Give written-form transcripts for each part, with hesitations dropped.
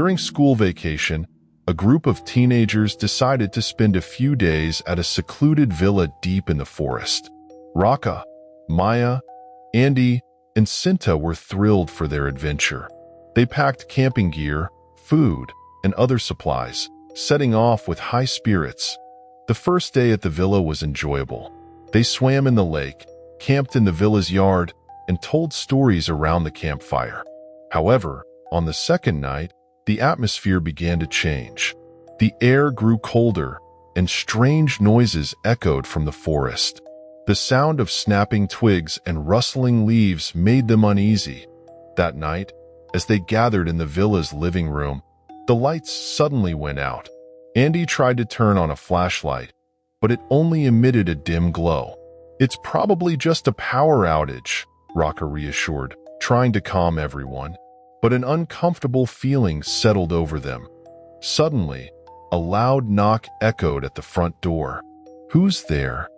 During school vacation, a group of teenagers decided to spend a few days at a secluded villa deep in the forest. Raka, Maya, Andy, and Cinta were thrilled for their adventure. They packed camping gear, food, and other supplies, setting off with high spirits. The first day at the villa was enjoyable. They swam in the lake, camped in the villa's yard, and told stories around the campfire. However, on the second night, the atmosphere began to change. The air grew colder, and strange noises echoed from the forest. The sound of snapping twigs and rustling leaves made them uneasy. That night, as they gathered in the villa's living room, the lights suddenly went out. Andy tried to turn on a flashlight, but it only emitted a dim glow. "It's probably just a power outage," Raka reassured, trying to calm everyone. But an uncomfortable feeling settled over them. Suddenly, a loud knock echoed at the front door. "Who's there?"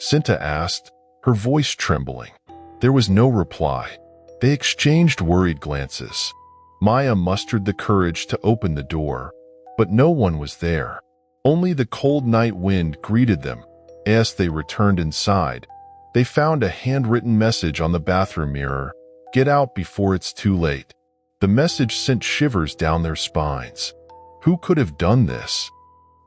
Cinta asked, her voice trembling. There was no reply. They exchanged worried glances. Maya mustered the courage to open the door, but no one was there. Only the cold night wind greeted them. As they returned inside, they found a handwritten message on the bathroom mirror: "Get out before it's too late." The message sent shivers down their spines. Who could have done this?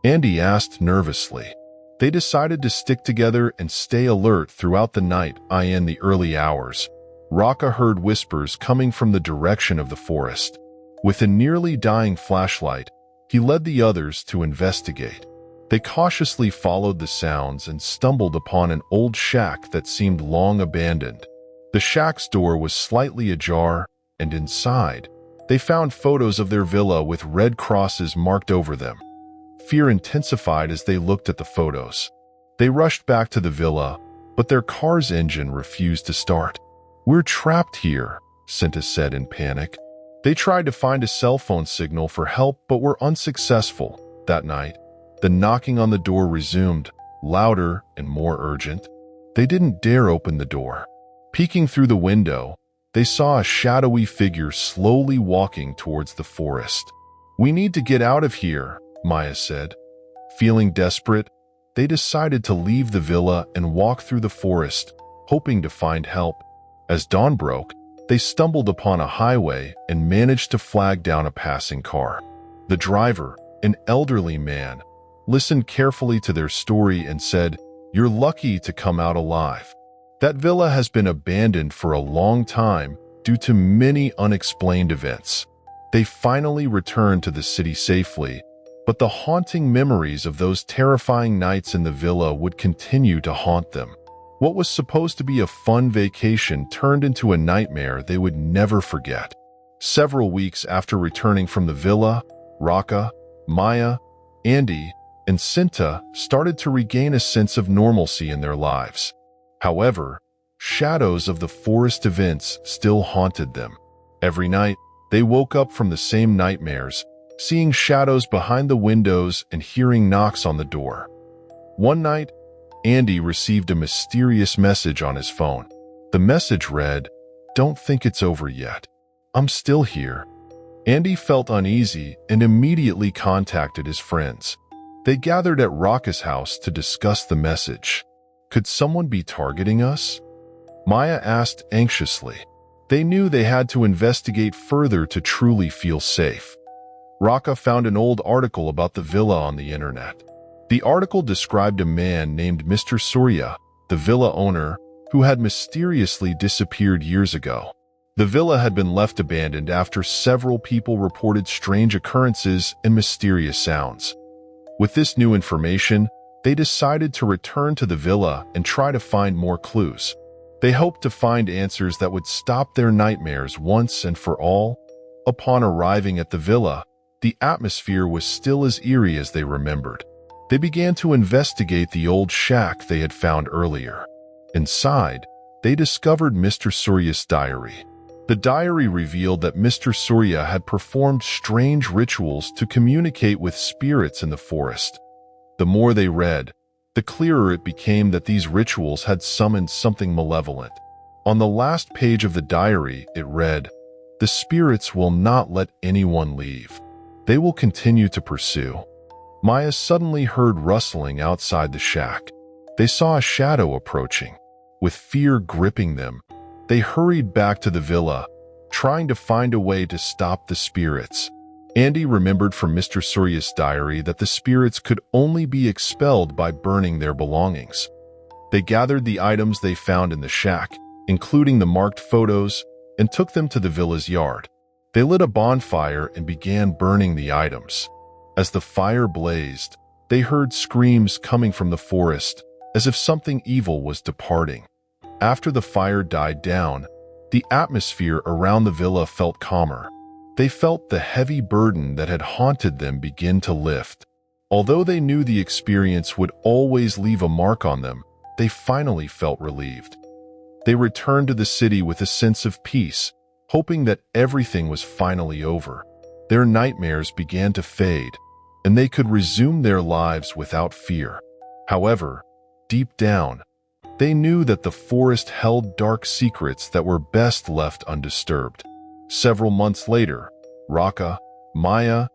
Andy asked nervously. They decided to stick together and stay alert throughout the night. In the early hours, Raka heard whispers coming from the direction of the forest. With a nearly dying flashlight, he led the others to investigate. They cautiously followed the sounds and stumbled upon an old shack that seemed long abandoned. The shack's door was slightly ajar, and inside, they found photos of their villa with red crosses marked over them. Fear intensified as they looked at the photos. They rushed back to the villa, but their car's engine refused to start. "We're trapped here," Cinta said in panic. They tried to find a cell phone signal for help but were unsuccessful. That night, the knocking on the door resumed, louder and more urgent. They didn't dare open the door. Peeking through the window, they saw a shadowy figure slowly walking towards the forest. "We need to get out of here," Maya said. Feeling desperate, they decided to leave the villa and walk through the forest, hoping to find help. As dawn broke, they stumbled upon a highway and managed to flag down a passing car. The driver, an elderly man, listened carefully to their story and said, "You're lucky to come out alive. That villa has been abandoned for a long time due to many unexplained events." They finally returned to the city safely, but the haunting memories of those terrifying nights in the villa would continue to haunt them. What was supposed to be a fun vacation turned into a nightmare they would never forget. Several weeks after returning from the villa, Raka, Maya, Andy, and Cinta started to regain a sense of normalcy in their lives. However, shadows of the forest events still haunted them. Every night, they woke up from the same nightmares, seeing shadows behind the windows and hearing knocks on the door. One night, Andy received a mysterious message on his phone. The message read, "Don't think it's over yet. I'm still here." Andy felt uneasy and immediately contacted his friends. They gathered at Raka's house to discuss the message. "Could someone be targeting us?" Maya asked anxiously. They knew they had to investigate further to truly feel safe. Raka found an old article about the villa on the internet. The article described a man named Mr. Surya, the villa owner, who had mysteriously disappeared years ago. The villa had been left abandoned after several people reported strange occurrences and mysterious sounds. With this new information, they decided to return to the villa and try to find more clues. They hoped to find answers that would stop their nightmares once and for all. Upon arriving at the villa, the atmosphere was still as eerie as they remembered. They began to investigate the old shack they had found earlier. Inside, they discovered Mr. Surya's diary. The diary revealed that Mr. Surya had performed strange rituals to communicate with spirits in the forest. The more they read, the clearer it became that these rituals had summoned something malevolent. On the last page of the diary, it read, "The spirits will not let anyone leave. they will continue to pursue. Maya suddenly heard rustling outside the shack. They saw a shadow approaching. With fear gripping them, they hurried back to the villa, trying to find a way to stop the spirits. Andy remembered from Mr. Surya's diary that the spirits could only be expelled by burning their belongings. They gathered the items they found in the shack, including the marked photos, and took them to the villa's yard. They lit a bonfire and began burning the items. As the fire blazed, they heard screams coming from the forest, as if something evil was departing. After the fire died down, the atmosphere around the villa felt calmer. They felt the heavy burden that had haunted them begin to lift. Although they knew the experience would always leave a mark on them, they finally felt relieved. They returned to the city with a sense of peace, hoping that everything was finally over. Their nightmares began to fade, and they could resume their lives without fear. However, deep down, they knew that the forest held dark secrets that were best left undisturbed. Several months later, Raka, Maya,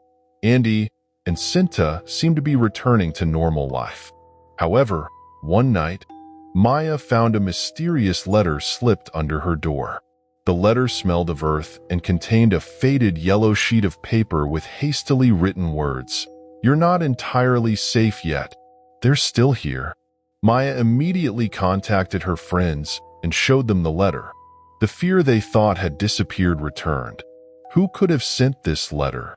Andy, and Cinta seemed to be returning to normal life. However, one night, Maya found a mysterious letter slipped under her door. The letter smelled of earth and contained a faded yellow sheet of paper with hastily written words. "You're not entirely safe yet. They're still here." Maya immediately contacted her friends and showed them the letter. The fear they thought had disappeared returned. Who could have sent this letter?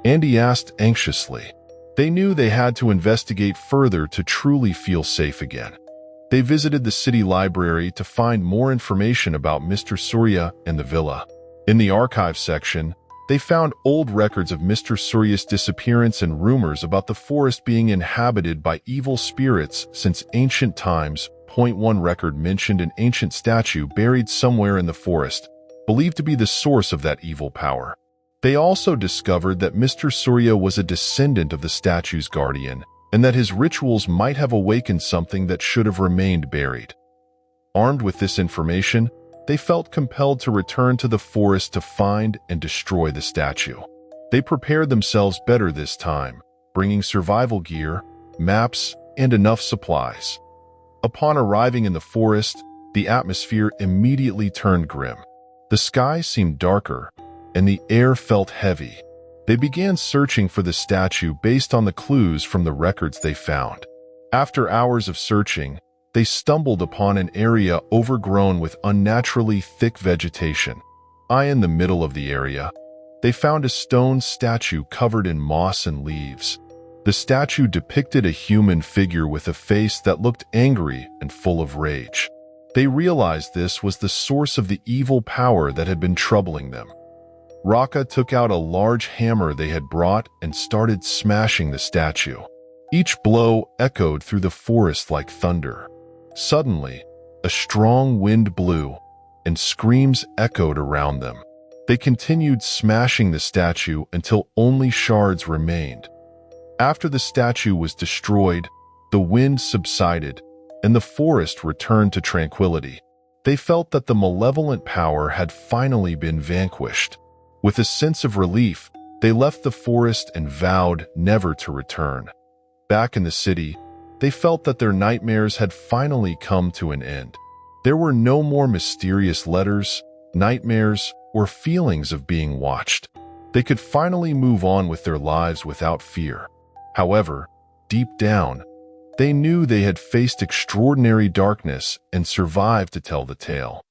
Andy asked anxiously. They knew they had to investigate further to truly feel safe again. They visited the city library to find more information about Mr. Surya and the villa. In the archive section, they found old records of Mr. Surya's disappearance and rumors about the forest being inhabited by evil spirits since ancient times. One record mentioned an ancient statue buried somewhere in the forest, believed to be the source of that evil power. They also discovered that Mr. Surya was a descendant of the statue's guardian, and that his rituals might have awakened something that should have remained buried. Armed with this information, they felt compelled to return to the forest to find and destroy the statue. They prepared themselves better this time, bringing survival gear, maps, and enough supplies. Upon arriving in the forest, the atmosphere immediately turned grim. The sky seemed darker, and the air felt heavy. They began searching for the statue based on the clues from the records they found. After hours of searching, they stumbled upon an area overgrown with unnaturally thick vegetation. In the middle of the area, they found a stone statue covered in moss and leaves. The statue depicted a human figure with a face that looked angry and full of rage. They realized this was the source of the evil power that had been troubling them. Raka took out a large hammer they had brought and started smashing the statue. Each blow echoed through the forest like thunder. Suddenly, a strong wind blew, and screams echoed around them. They continued smashing the statue until only shards remained. After the statue was destroyed, the wind subsided, and the forest returned to tranquility. They felt that the malevolent power had finally been vanquished. With a sense of relief, they left the forest and vowed never to return. Back in the city, they felt that their nightmares had finally come to an end. There were no more mysterious letters, nightmares, or feelings of being watched. They could finally move on with their lives without fear. However, deep down, they knew they had faced extraordinary darkness and survived to tell the tale.